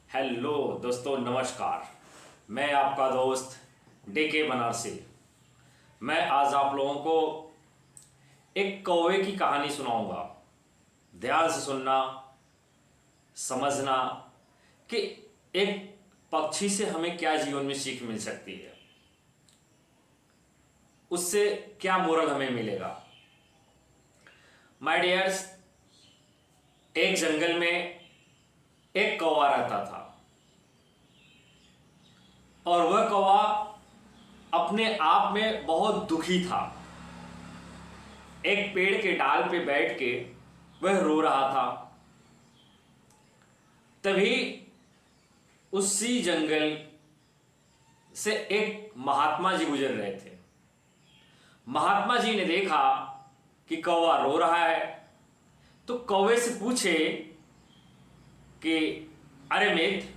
Hello दोस्तों, नमस्कार। मैं आपका दोस्त DK बनारसी। मैं आज आप लोगों को एक कौवे की कहानी सुनाऊंगा। ध्यान से सुनना, समझना कि एक पक्षी से हमें क्या जीवन में सीख मिल सकती है, उससे क्या मोरल हमें मिलेगा। माय डियर्स, एक जंगल में एक कौवा रहता था और वह कौवा अपने आप में बहुत दुखी था। एक पेड़ के डाल पे बैठ के वह रो रहा था। तभी उसी जंगल से एक महात्मा जी गुजर रहे थे। महात्मा जी ने देखा कि कौवा रो रहा है, तो कौवे से पूछे कि अरे मित्र,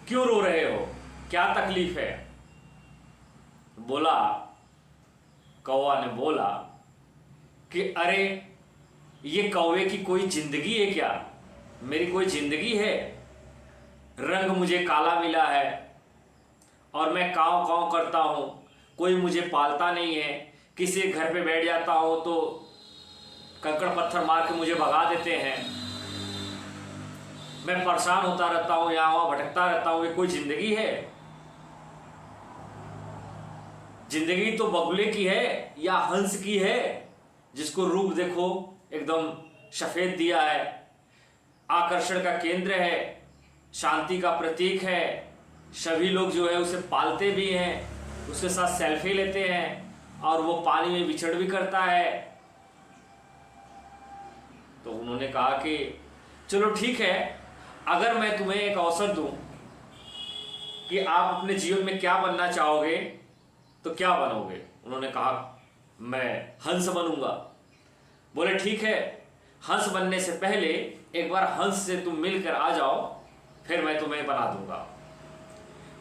क्यों रो रहे हो, क्या तकलीफ है। कौवा ने बोला कि अरे, ये कौवे की कोई जिंदगी है क्या, मेरी कोई जिंदगी है। रंग मुझे काला मिला है और मैं काँव काँव करता हूँ, कोई मुझे पालता नहीं है। किसी घर पे बैठ जाता हूँ तो कंकड़ पत्थर मार के मुझे भगा देते हैं। मैं परेशान होता रहता हूँ, यहाँ वहाँ भटकता रहता हूँ। ये कोई जिंदगी है? जिंदगी तो बगुले की है या हंस की है, जिसको रूप देखो एकदम सफेद दिया है, आकर्षण का केंद्र है, शांति का प्रतीक है। सभी लोग जो है उसे पालते भी हैं, उसके साथ सेल्फी लेते हैं और वो पानी में विचरण भी करता है। तो उन्होंने कहा कि चलो ठीक है, अगर मैं तुम्हें एक अवसर दूं कि आप अपने जीवन में क्या बनना चाहोगे तो क्या बनोगे। उन्होंने कहा मैं हंस बनूंगा। बोले ठीक है, हंस बनने से पहले एक बार हंस से तुम मिलकर आ जाओ, फिर मैं तुम्हें बना दूंगा।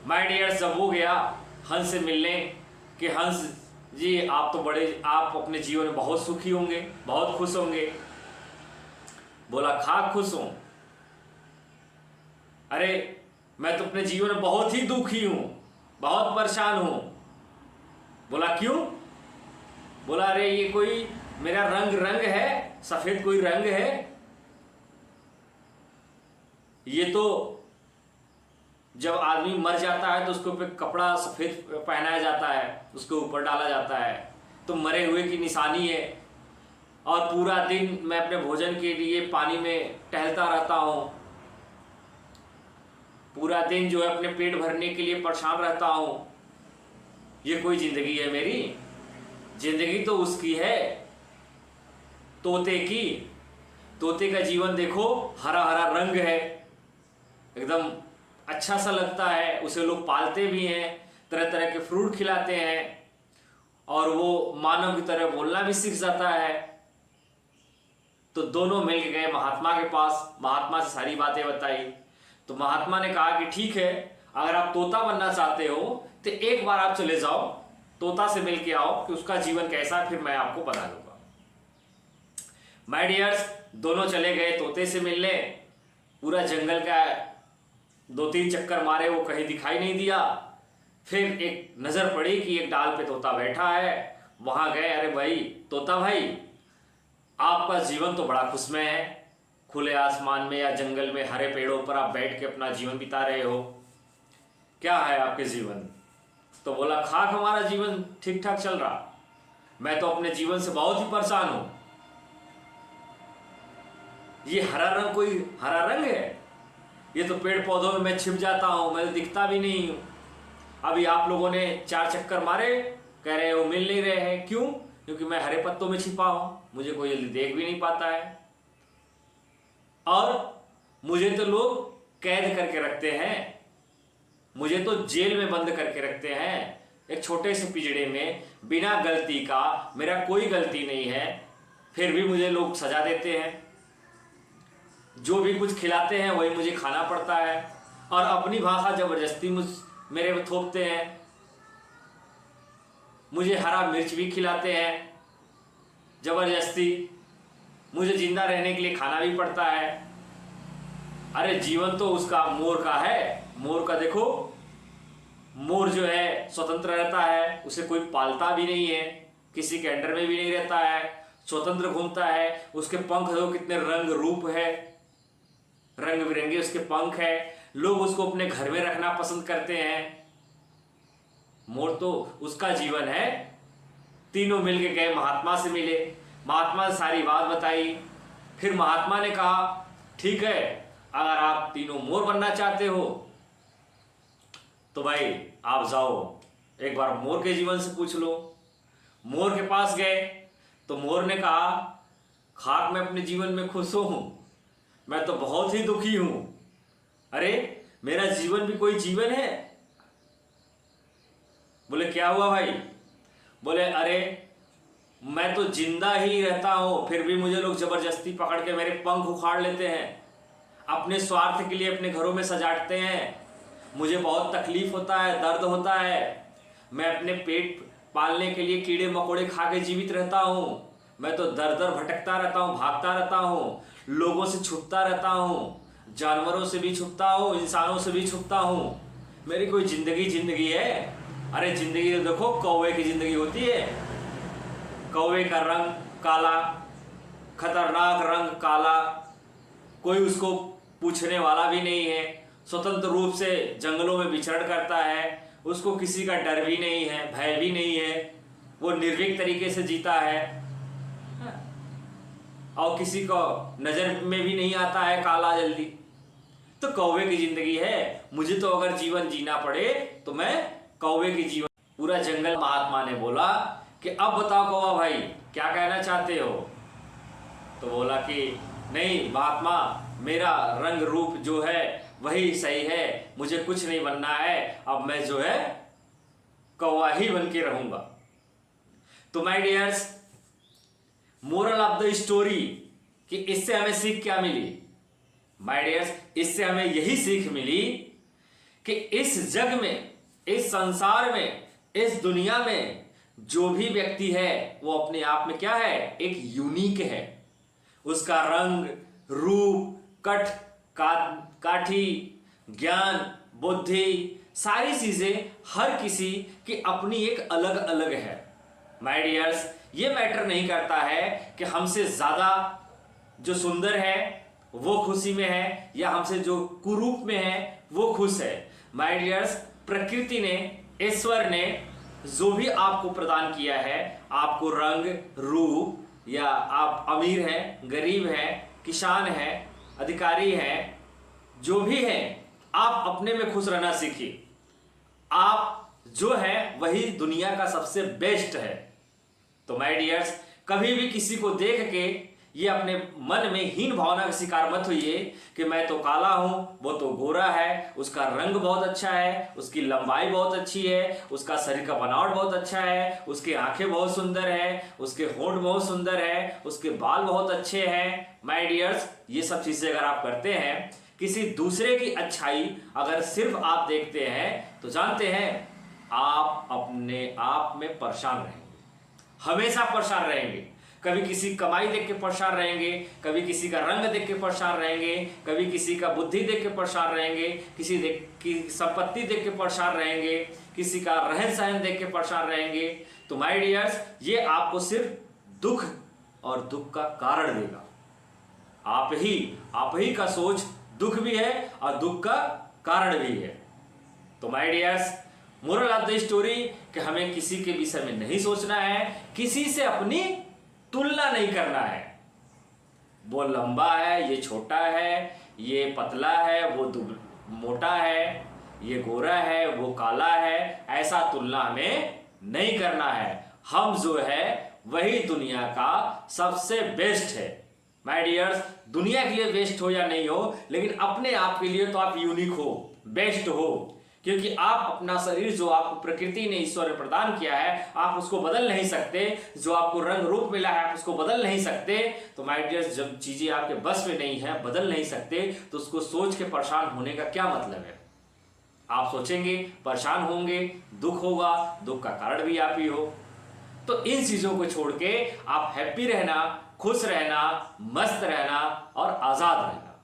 माय डियर्स, जब वो गया हंस से मिलने कि हंस जी, आप अपने जीवन में बहुत सुखी होंगे, बहुत खुश होंगे। बोला खा खुश हूं। अरे, मैं तो अपने जीवन में बहुत ही दुखी हूं, बहुत परेशान हूं। बोला क्यों? बोला अरे, ये कोई मेरा रंग है, सफेद कोई रंग है। ये तो जब आदमी मर जाता है तो उसके ऊपर कपड़ा सफेद पहनाया जाता है, उसके ऊपर डाला जाता है, तो मरे हुए की निशानी है। और पूरा दिन मैं अपने भोजन के लिए पानी में टहलता रहता हूं, पूरा दिन जो है अपने पेट भरने के लिए परेशान रहता हूं। ये कोई जिंदगी है मेरी? जिंदगी तो उसकी है, तोते की। तोते का जीवन देखो, हरा हरा रंग है, एकदम अच्छा सा लगता है। उसे लोग पालते भी हैं, तरह तरह के फ्रूट खिलाते हैं और वो मानव की तरह बोलना भी सीख जाता है। तो दोनों मिल के गए महात्मा के पास, महात्मा से सारी बातें बताई। तो महात्मा ने कहा कि ठीक है, अगर आप तोता बनना चाहते हो तो एक बार आप चले जाओ, तोता से मिल के आओ कि उसका जीवन कैसा है, फिर मैं आपको बता दूंगा। माय डियर्स, दोनों चले गए तोते से मिलने। पूरा जंगल का 2-3 चक्कर मारे, वो कहीं दिखाई नहीं दिया। फिर एक नजर पड़ी कि एक डाल पे तोता बैठा है, वहां गए। अरे भाई तोता भाई, आपका जीवन तो बड़ा खुशमय है, खुले आसमान में या जंगल में हरे पेड़ों पर आप बैठ के अपना जीवन बिता रहे हो, क्या है आपके जीवन? तो बोला खाक, हमारा जीवन ठीक ठाक चल रहा, मैं तो अपने जीवन से बहुत ही परेशान हूं। ये हरा रंग कोई हरा रंग है? ये तो पेड़ पौधों में मैं छिप जाता हूं, मैं तो दिखता भी नहीं हूं। अभी आप लोगों ने 4 चक्कर मारे, कह रहे हो मिल नहीं रहे हैं, क्यों? क्योंकि मैं हरे पत्तों में छिपा हूं, मुझे कोई जल्दी देख भी नहीं पाता है और मुझे तो लोग कैद करके रखते हैं, मुझे तो जेल में बंद करके रखते हैं, एक छोटे से पिंजड़े में, बिना गलती का। मेरा कोई गलती नहीं है, फिर भी मुझे लोग सजा देते हैं। जो भी कुछ खिलाते हैं वही मुझे खाना पड़ता है और अपनी भाषा जबरदस्ती मेरे में थोपते हैं। मुझे हरा मिर्च भी खिलाते हैं जबरदस्ती, मुझे जिंदा रहने के लिए खाना भी पड़ता है। अरे जीवन तो उसका मोर का है। मोर का देखो, मोर जो है स्वतंत्र रहता है, उसे कोई पालता भी नहीं है, किसी के अंडर में भी नहीं रहता है, स्वतंत्र घूमता है। उसके पंख देखो कितने रंग रूप है, रंग बिरंगे उसके पंख है। लोग उसको अपने घर में रखना पसंद करते हैं। मोर तो उसका जीवन है। तीनों मिल के गए, महात्मा से मिले, महात्मा ने सारी बात बताई। फिर महात्मा ने कहा ठीक है, अगर आप तीनों मोर बनना चाहते हो तो भाई आप जाओ, एक बार मोर के जीवन से पूछ लो। मोर के पास गए तो मोर ने कहा खाक मैं अपने जीवन में खुश हूं, मैं तो बहुत ही दुखी हूं। अरे मेरा जीवन भी कोई जीवन है। बोले क्या हुआ भाई? बोले अरे मैं तो जिंदा ही रहता हूं, फिर भी मुझे लोग जबरदस्ती पकड़ के मेरे पंख उखाड़ लेते हैं, अपने स्वार्थ के लिए अपने घरों में सजाते हैं। मुझे बहुत तकलीफ होता है, दर्द होता है। मैं अपने पेट पालने के लिए कीड़े मकोड़े खा के जीवित रहता हूं। मैं तो दर दर भटकता रहता हूं, भागता रहता हूं, लोगों से छुपता रहता हूं, जानवरों से भी छुपता हूं, इंसानों से भी छुपता हूं। मेरी कोई जिंदगी है? अरे जिंदगी तो देखो कौवे की जिंदगी होती है। कौवे का रंग काला, खतरनाक रंग काला, कोई उसको पूछने वाला भी नहीं है, स्वतंत्र रूप से जंगलों में विचरण करता है, उसको किसी का डर भी नहीं है, भय भी नहीं है, वो निर्भीक तरीके से जीता है और किसी को नजर में भी नहीं आता है काला जल्दी। तो कौवे की जिंदगी है। मुझे तो अगर जीवन जीना पड़े तो मैं कौवे की जीवन। पूरा जंगल। महात्मा ने बोला कि अब बताओ कौवा भाई क्या कहना चाहते हो? तो बोला कि नहीं महात्मा, मेरा रंग रूप जो है वही सही है, मुझे कुछ नहीं बनना है, अब मैं जो है कौवा ही बन के रहूंगा। तो my dears, moral of the story कि इससे हमें सीख क्या मिली? माय डियर्स, इससे हमें यही सीख मिली कि इस जग में, इस संसार में, इस दुनिया में जो भी व्यक्ति है वो अपने आप में क्या है? एक यूनिक है। उसका रंग रूप, काठी, ज्ञान, बुद्धि, सारी चीजें हर किसी की अपनी एक अलग अलग है। माय डियर्स, ये मैटर नहीं करता है कि हमसे ज्यादा जो सुंदर है वो खुशी में है या हमसे जो कुरूप में है वो खुश है। माय डियर्स, प्रकृति ने, ईश्वर ने जो भी आपको प्रदान किया है, आपको रंग रूप, या आप अमीर हैं, गरीब हैं, किसान हैं, अधिकारी हैं, जो भी है, आप अपने में खुश रहना सीखिए। आप जो है वही दुनिया का सबसे बेस्ट है। तो माय डियर्स, कभी भी किसी को देख के ये अपने मन में हीन भावना का शिकार मत होइए कि मैं तो काला हूं, वो तो गोरा है, उसका रंग बहुत अच्छा है, उसकी लंबाई बहुत अच्छी है, उसका शरीर का बनावट बहुत अच्छा है, उसकी आंखें बहुत सुंदर है, उसके होंठ बहुत सुंदर है, उसके बाल बहुत अच्छे हैं। माय डियर्स, ये सब चीजें अगर आप करते हैं, किसी दूसरे की अच्छाई अगर सिर्फ आप देखते हैं, तो जानते हैं आप अपने आप में परेशान रहेंगे, हमेशा परेशान रहेंगे। कभी किसी कमाई देख के परेशान रहेंगे, कभी किसी का रंग देख के परेशान रहेंगे, कभी किसी का बुद्धि देख के परेशान रहेंगे, किसी की संपत्ति देख के परेशान रहेंगे, किसी का रहन सहन देख के परेशान रहेंगे। तो माय डियर्स, ये आपको सिर्फ दुख और दुख का कारण देगा। आप ही का सोच दुख भी है और दुख का कारण भी है। तो my dears, moral of the story कि हमें किसी के विषय में नहीं सोचना है, किसी से अपनी तुलना नहीं करना है। वो लंबा है, ये छोटा है, ये पतला है, वो मोटा है, ये गोरा है, वो काला है, ऐसा तुलना हमें नहीं करना है। हम जो है वही दुनिया का सबसे बेस्ट है। माय डियर्स, दुनिया के लिए बेस्ट हो या नहीं हो, लेकिन अपने आप के लिए तो आप यूनिक हो, बेस्ट हो, क्योंकि आप अपना शरीर जो आपको प्रकृति ने, ईश्वर ने प्रदान किया है, आप उसको बदल नहीं सकते। जो आपको रंग रूप मिला है, आप उसको बदल नहीं सकते। तो माय डियर्स, जब चीजें आपके बस में नहीं है, बदल नहीं सकते, तो उसको सोच के परेशान होने का क्या मतलब है? आप सोचेंगे, परेशान होंगे, दुख होगा, दुख का कारण भी आप ही हो। तो इन चीजों को छोड़ के आप हैप्पी रहना, खुश रहना, मस्त रहना और आजाद रहना।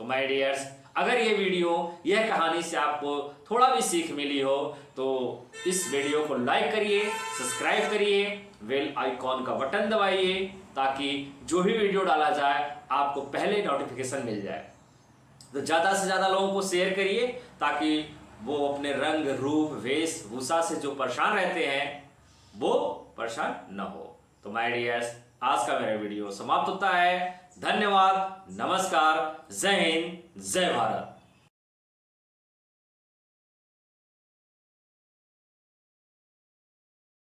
तो माय डियर्स, अगर ये वीडियो, यह कहानी से आपको थोड़ा भी सीख मिली हो तो इस वीडियो को लाइक करिए, सब्सक्राइब करिए, बेल आइकॉन का बटन दबाइए ताकि जो भी वीडियो डाला जाए आपको पहले नोटिफिकेशन मिल जाए। तो ज़्यादा से ज़्यादा लोगों को शेयर करिए ताकि वो अपने रंग रूप वेशभूषा से जो परेशान रहते हैं वो परेशान न हो। तो माय डियर्स, आज का मेरा वीडियो समाप्त होता है। धन्यवाद, नमस्कार, जय हिंद, जय भारत।